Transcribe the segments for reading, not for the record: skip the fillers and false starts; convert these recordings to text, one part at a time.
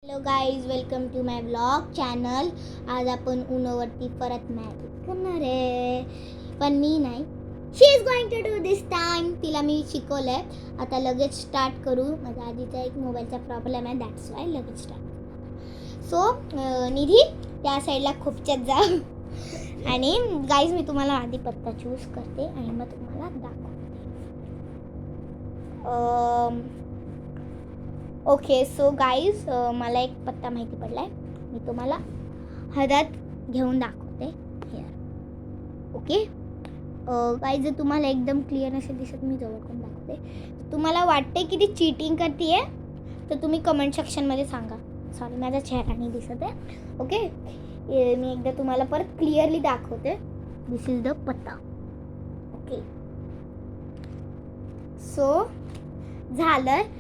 Hello guys, welcome to my blog channel. आज आपण उनोवरती परत मॅजिक करणार आहे, पण मी नाही. She is going to do this time. तिला मी शिकवलं आहे. आता लगेच स्टार्ट करू. माझ्या आधीचा एक मोबाईलचा प्रॉब्लेम आहे, दॅट्स वाय लगेच स्टार्ट. सो निधी त्या साईडला खूपच्यात जा. आणि गाईज मी तुम्हाला आधी पत्ता चूज करते आणि मग तुम्हाला दाखवते. ओके, सो गाईज मला एक पत्ता माहिती पडला आहे. मी तुम्हाला हातात घेऊन दाखवते. हिअर. ओके गाईज, जर तुम्हाला एकदम क्लिअर नसेल दिसत, मी जवळ करून दाखवते. तुम्हाला वाटते की ती चीटिंग करते आहे, तर तुम्ही कमेंट सेक्शनमध्ये सांगा. सॉरी, माझा चेहरा नाही दिसत आहे. ओके, मी एकदा तुम्हाला परत क्लिअरली दाखवते. दिस इज द पत्ता. ओके, सो झालं.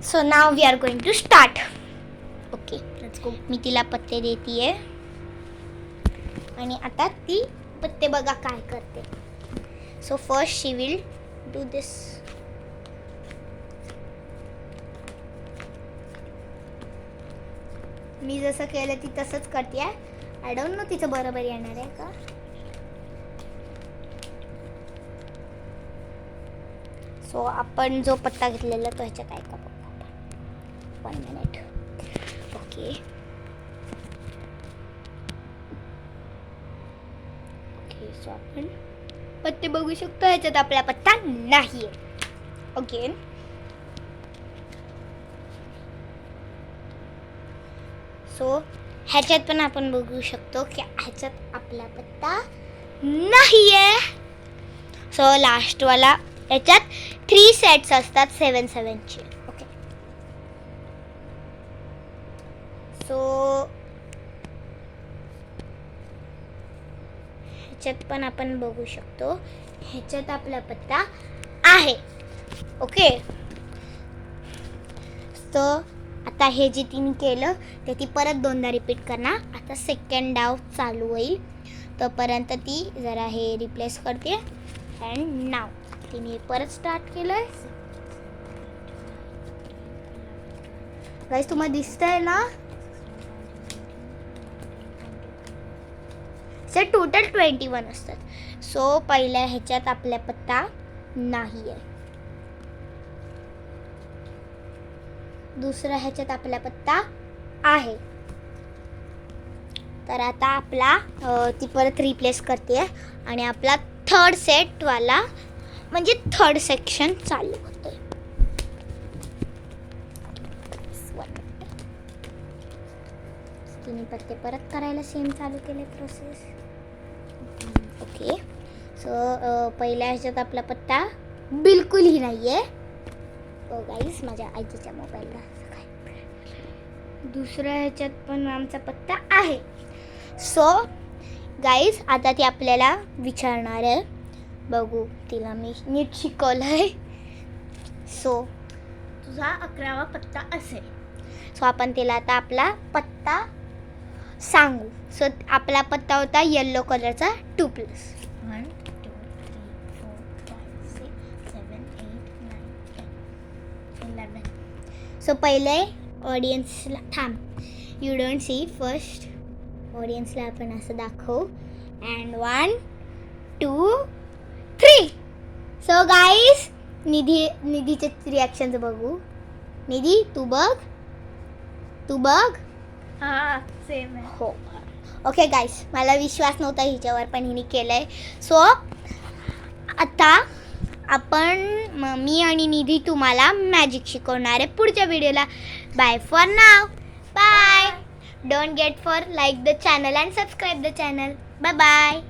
So now we are going to start. Okay, let's go. मी तिला पत्ते देते आणि आता ती पत्ते बघा काय करते. So first she will do this. मी जसं केलं ती तसंच करते. आय डोंट नो तिचं बरोबर येणार आहे का. सो आपण जो पत्ता घेतलेला तो ह्याच्यात आहे का बघू. 1 minute. ओके ओके, सो आपण पत्ते बघू शकतो. ह्याच्यात आपला पत्ता नाही आहे. ओके, सो ह्याच्यात पण आपण बघू शकतो की ह्याच्यात आपला पत्ता नाही आहे. सो लास्टवाला ह्याच्यात 3 सेट्स असतात 7-7चे. ओके, सो ह्याच्यात पण आपण बघू शकतो. ह्याच्यात आपला पत्ता आहे. ओके, सो आता हे जे तिने केलं ते ती परत 2दा रिपीट करणार. आता सेकंड डाव चालू होईल, तोपर्यंत ती जरा हे रिप्लेस करते. अँड नाव तिने परत स्टार्ट केलंय. गाईस, तुम्हाला दिसतंय ना. सर टोटल 21 असतात. सो पहिल्या ह्याच्यात आपला पत्ता नाही आहे. दुसऱ्या ह्याच्यात आपला पत्ता आहे. तर आता आपला ती परत रिप्लेस करते आणि आपला थर्ड सेटवाला म्हणजे थर्ड सेक्शन चालू होतोय. तिने पत्ते परत करायला सेम चालू केले प्रोसेस. ओके, सो पहिल्या ह्याच्यात आपला पत्ता बिलकुलही नाही आहे. गाईस, माझ्या आईच्या मोबाईलला दुसऱ्या ह्याच्यात पण आमचा पत्ता आहे. सो गाईस, आता ती आपल्याला विचारणार आहे. बघू, तिला मी नीट शिकवलं आहे. सो तुझा 11वा पत्ता असेल. सो आपण तिला आता आपला पत्ता सांगू. सो आपला पत्ता होता येल्लो कलरचा 2+. 1 2 3 4 5 6 7 8 9 10 11. सो पहिले ऑडियन्सला थांब. You don't see. फर्स्ट ऑडियन्सला आपण असं दाखवू. अँड 1 2 3. सो गाईज, निधीचे रिॲक्शन्स बघू. निधी, तू बघ. हां, सेम आहे. हो. ओके गाईस, मला विश्वास नव्हता हिच्यावर, पण हिने केलंय. सो आता आपण मी आणि निधी तुम्हाला मॅजिक शिकवणार आहे पुढच्या व्हिडिओला. Bye for now. Bye. Don't गेट फॉर like the channel and subscribe the channel. Bye bye.